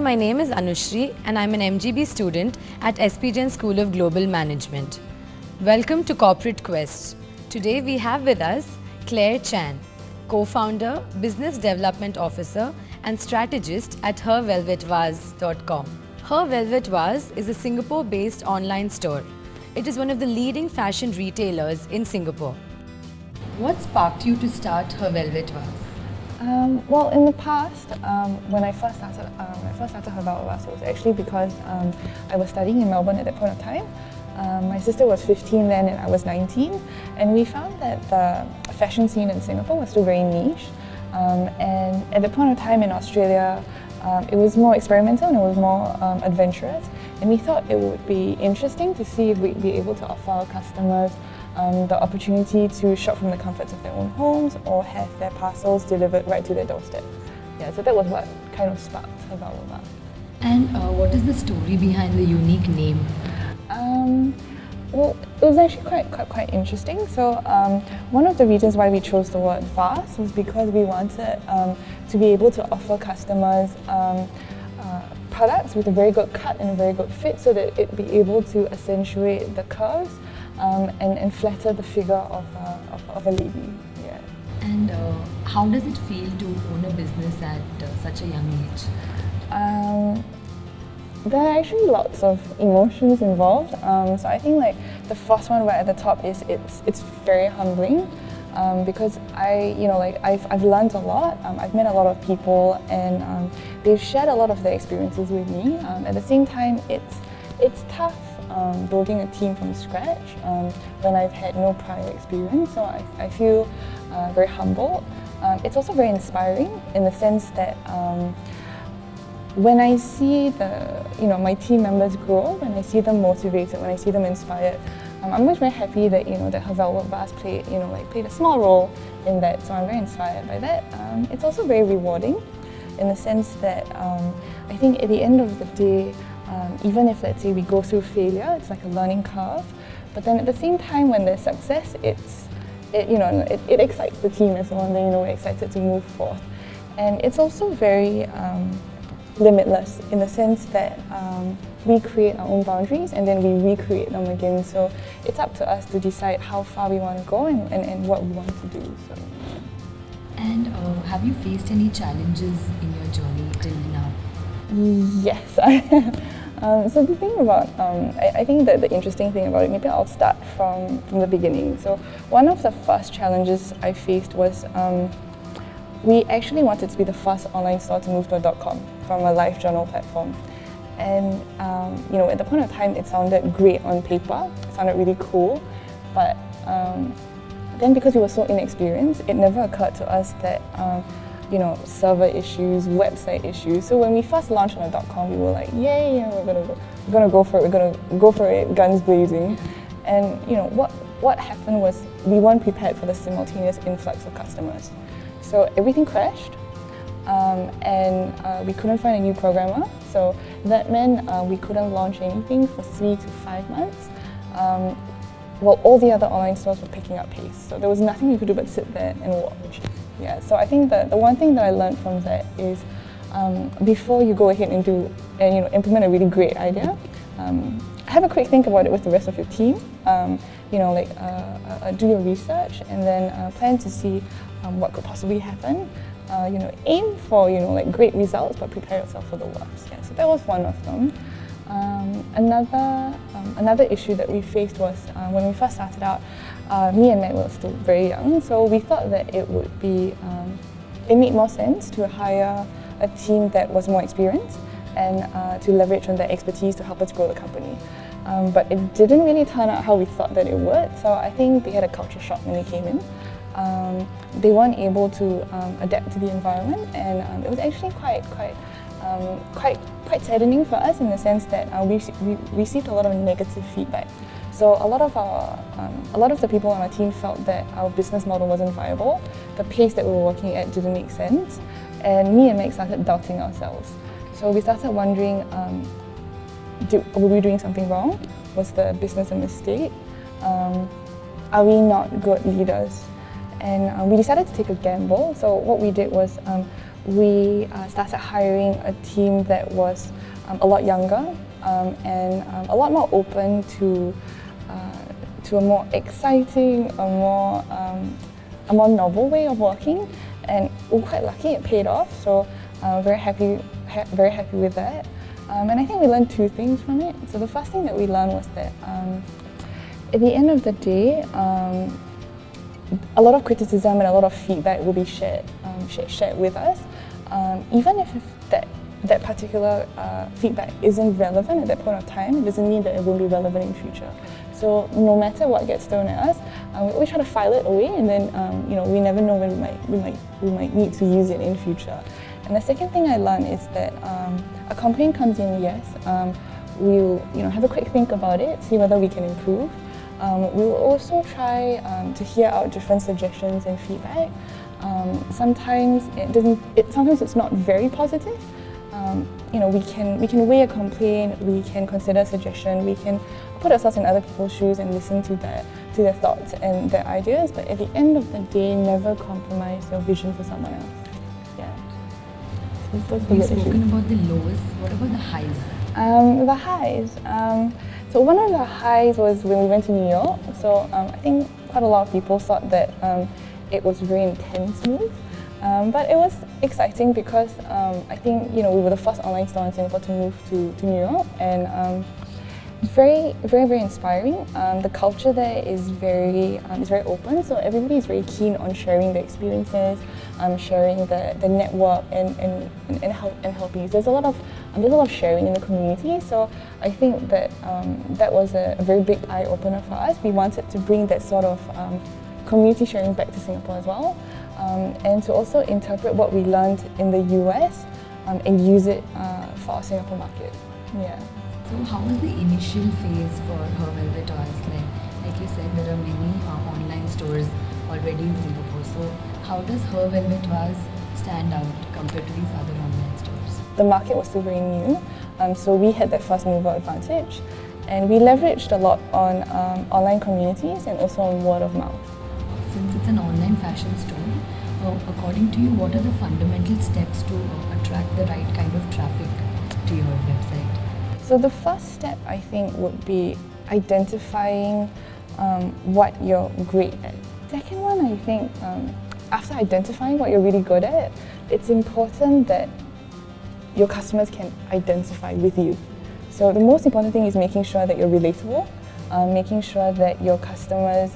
my name is Anushri and I'm an MGB student at SP Jain School of Global Management. Welcome to Corporate Quest. Today we have with us Clare Chan, co-founder, business development officer and strategist at hervelvetvase.com. Her Velvet Vase is a Singapore-based online store. It is one of the leading fashion retailers in Singapore. What sparked you to start Her Velvet Vase? Well, in the past, when I first started Her Velvet Vase, it was actually because I was studying in Melbourne at that point of time. My sister was 15 then and I was 19, and we found that the fashion scene in Singapore was still very niche. And at that point of time in Australia, it was more experimental and it was more adventurous, and we thought it would be interesting to see if we'd be able to offer our customers the opportunity to shop from the comforts of their own homes or have their parcels delivered right to their doorstep. Yeah, so that was what kind of sparked Her Velvet Vase. And what is the story behind the unique name? Well, it was actually quite interesting. So one of the reasons why we chose the word vase was because we wanted to be able to offer customers products with a very good cut and a very good fit, so that it'd be able to accentuate the curves and flatter the figure of a lady. Yeah. And how does it feel to own a business at such a young age? There are actually lots of emotions involved. So I think the first one right at the top is it's very humbling, because I've learned a lot. I've met a lot of people, and they've shared a lot of their experiences with me. At the same time, it's tough building a team from scratch when I've had no prior experience. So I feel very humbled. It's also very inspiring in the sense that when I see my team members grow, when I see them motivated, when I see them inspired, I'm always very happy that that Her Velvet Vase played a small role in that. So I'm very inspired by that. It's also very rewarding, in the sense that I think at the end of the day, even if, let's say, we go through failure, it's like a learning curve. But then at the same time, when there's success, it excites the team as well, and then we're excited to move forth. And it's also very limitless, in the sense that we create our own boundaries and then we recreate them again. So it's up to us to decide how far we want to go and what we want to do. So. And have you faced any challenges in your journey till now? Yes, I have. So the thing about, I think that the interesting thing about it, maybe I'll start from the beginning. So one of the first challenges I faced was we actually wanted to be the first online store to move to a .com from a live journal platform. And at the point of time, it sounded great on paper, it sounded really cool, but then because we were so inexperienced, it never occurred to us that server issues, website issues. So when we first launched on a .com, we were like, yay, we're gonna go for it, guns blazing. And what happened was we weren't prepared for the simultaneous influx of customers. So everything crashed, and we couldn't find a new programmer. So that meant we couldn't launch anything for 3 to 5 months. While all the other online stores were picking up pace. So there was nothing we could do but sit there and watch. Yeah, so I think that the one thing that I learned from that is before you go ahead and do implement a really great idea, have a quick think about it with the rest of your team. Do your research and then plan to see what could possibly happen. Aim for great results, but prepare yourself for the worst. Yeah, so that was one of them. Another issue that we faced was when we first started out, me and Meg were still very young, so we thought that it made more sense to hire a team that was more experienced and to leverage on their expertise to help us grow the company. But it didn't really turn out how we thought that it would, so I think they had a culture shock when they came in. They weren't able to adapt to the environment, and it was actually quite saddening for us, in the sense that we received a lot of negative feedback. So a lot of the people on our team felt that our business model wasn't viable, the pace that we were working at didn't make sense, and me and Meg started doubting ourselves. So we started wondering, were we doing something wrong? Was the business a mistake? Are we not good leaders? And we decided to take a gamble. So what we did was we started hiring a team that was a lot younger and a lot more open to a more exciting, a more novel way of working, and we're quite lucky it paid off. So very happy with that. And I think we learned two things from it. So the first thing that we learned was that at the end of the day, a lot of criticism and a lot of feedback will be shared with us, even if that particular feedback isn't relevant at that point of time. It doesn't mean that it won't be relevant in future. So no matter what gets thrown at us, we always try to file it away, and then we never know when we might need to use it in future. And the second thing I learned is that a complaint comes in, yes, we'll have a quick think about it, see whether we can improve. We'll also try to hear out different suggestions and feedback. Sometimes sometimes it's not very positive. We can weigh a complaint, we can consider a suggestion, we can put ourselves in other people's shoes and listen to their thoughts and their ideas. But at the end of the day, never compromise your vision for someone else. Yeah. You've spoken about the lows. What about the highs? The highs. So one of the highs was when we went to New York. So I think quite a lot of people thought that it was a very intense move. But it was exciting because I think we were the first online store in Singapore to move to New York, and it's very, very, very inspiring. The culture there is very open, so everybody is very keen on sharing their experiences, sharing the network and helping. There's a lot of sharing in the community. So I think that that was a very big eye opener for us. We wanted to bring that sort of community sharing back to Singapore as well, and to also interpret what we learned in the US and use it for our Singapore market. Yeah. So how was the initial phase for Her Velvet Vase? Like you said, there are many online stores already in Singapore. So how does Her Velvet Vase stand out compared to these other online stores? The market was still very new, so we had that first mover advantage, and we leveraged a lot on online communities and also on word of mouth. Since it's an online fashion store, according to you, what are the fundamental steps to attract the right kind of traffic to your website? So the first step, I think, would be identifying what you're great at. Second one, I think, after identifying what you're really good at, it's important that your customers can identify with you. So the most important thing is making sure that you're relatable, making sure that your customers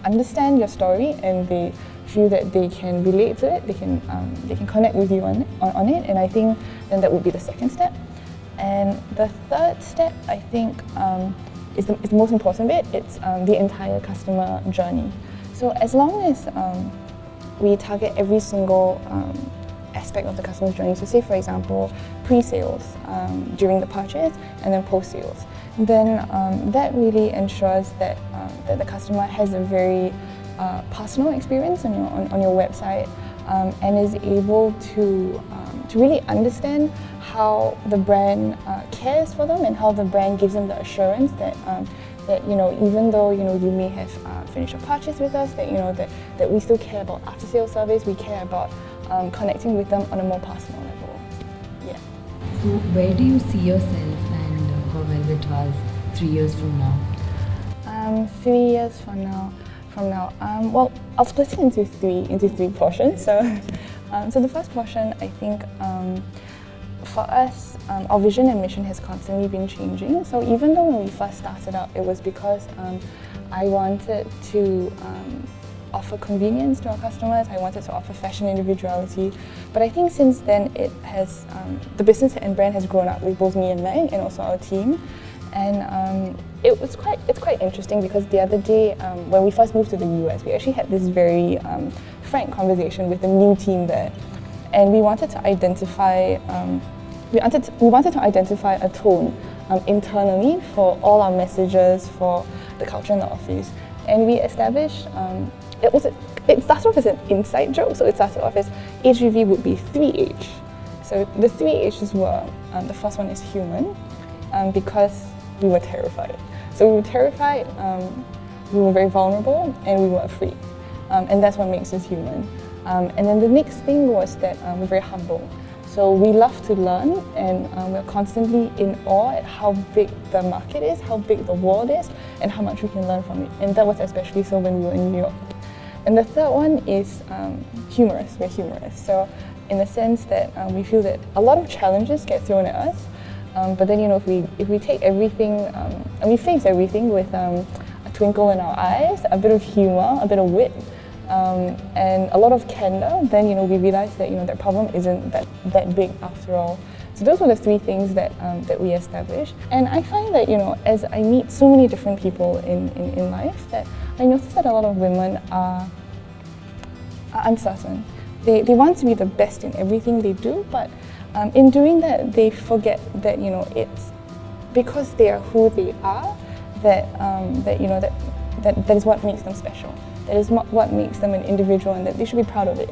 understand your story and they feel that they can relate to it, they can connect with you on it, and I think then that would be the second step. And the third step, I think, is the most important bit. It's the entire customer journey. So as long as we target every single aspect of the customer's journey, so say for example, pre-sales during the purchase and then post-sales, then that really ensures that the customer has a very personal experience on your website and is able to really understand how the brand cares for them and how the brand gives them the assurance that even though you may have finished a purchase with us, that we still care about after-sales service, we care about connecting with them on a more personal level. Yeah. So where do you see yourself and Her Velvet Vase 3 years from now? 3 years from now. Well, I'll split it into three portions. So the first portion, I think, for us, our vision and mission has constantly been changing. So even though when we first started out, it was because I wanted to offer convenience to our customers, I wanted to offer fashion individuality. But I think since then, it has the business and brand has grown up with both me and Meg and also our team. And it's quite interesting because the other day, when we first moved to the US, we actually had this very frank conversation with the new team there, and we wanted to identify a tone internally for all our messages, for the culture in the office, and we established. It started off as an inside joke, so it started off as HVV would be 3H. So the 3H's were the first one is human, because we were terrified. So we were terrified, we were very vulnerable, and we were afraid. And that's what makes us human. And then the next thing was that we're very humble. So we love to learn, and we're constantly in awe at how big the market is, how big the world is, and how much we can learn from it. And that was especially so when we were in New York. And the third one is humorous. We're humorous. So in the sense that we feel that a lot of challenges get thrown at us, but then if we take everything and we face everything with a twinkle in our eyes, a bit of humor, a bit of wit, and a lot of candor, then we realize that that problem isn't that big after all. So those were the three things that we established. And I find that as I meet so many different people in life, that I notice that a lot of women are uncertain. They want to be the best in everything they do, but in doing that, they forget that it's because they are who they are that is what makes them special. That is what makes them an individual, and that they should be proud of it.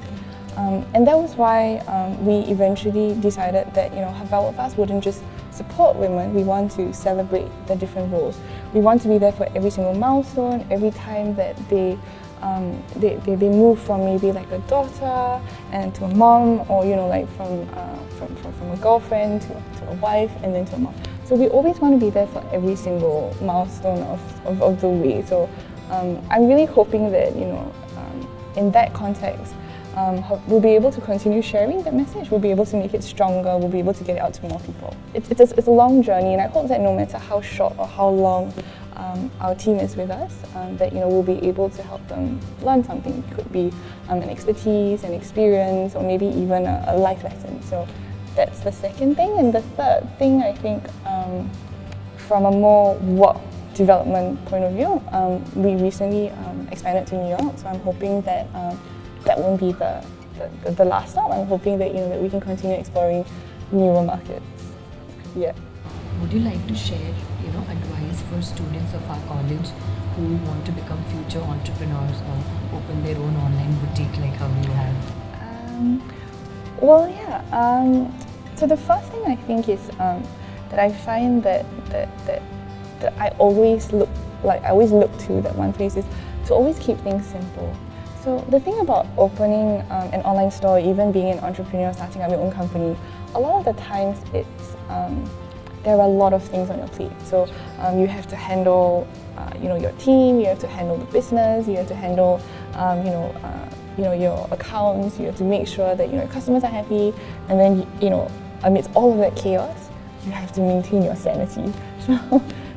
And that was why we eventually decided that Her Velvet Vase wouldn't just support women. We want to celebrate the different roles. We want to be there for every single milestone, every time that they move from maybe like a daughter and to a mom, or like from a girlfriend to a wife and then to a mom. So we always want to be there for every single milestone of the way. So I'm really hoping that in that context, we'll be able to continue sharing that message. We'll be able to make it stronger. We'll be able to get it out to more people. It's a long journey, and I hope that no matter how short or how long our team is with us, that we'll be able to help them learn something. It could be an expertise, an experience, or maybe even a life lesson. So that's the second thing. And the third thing, I think, from a more work development point of view, we recently expanded to New York. So I'm hoping that that won't be the last stop. I'm hoping that that we can continue exploring newer markets. Yeah. Would you like to share advice for students of our college who want to become future entrepreneurs or open their own online boutique like how you have? Well, yeah. So the first thing I think is that I find that I always look to that one place is to always keep things simple. So the thing about opening an online store, even being an entrepreneur, starting up your own company, a lot of the times there are a lot of things on your plate. So you have to handle your team, you have to handle the business, you have to handle your accounts, you have to make sure that your customers are happy, and then amidst all of that chaos, you have to maintain your sanity.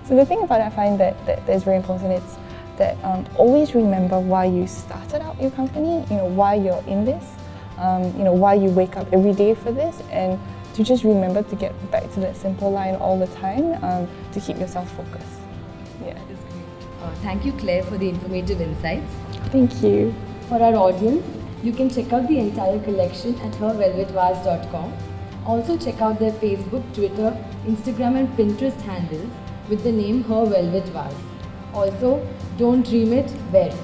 So the thing about it, I find that is very important. It's that always remember why you started out your company, why you're in this, why you wake up every day for this, and to just remember to get back to that simple line all the time to keep yourself focused. Yeah. That is great. Thank you, Claire, for the informative insights. Thank you. For our audience, you can check out the entire collection at hervelvetvase.com. Also check out their Facebook, Twitter, Instagram and Pinterest handles with the name Her Velvet Vase. Also, don't dream it, wear it.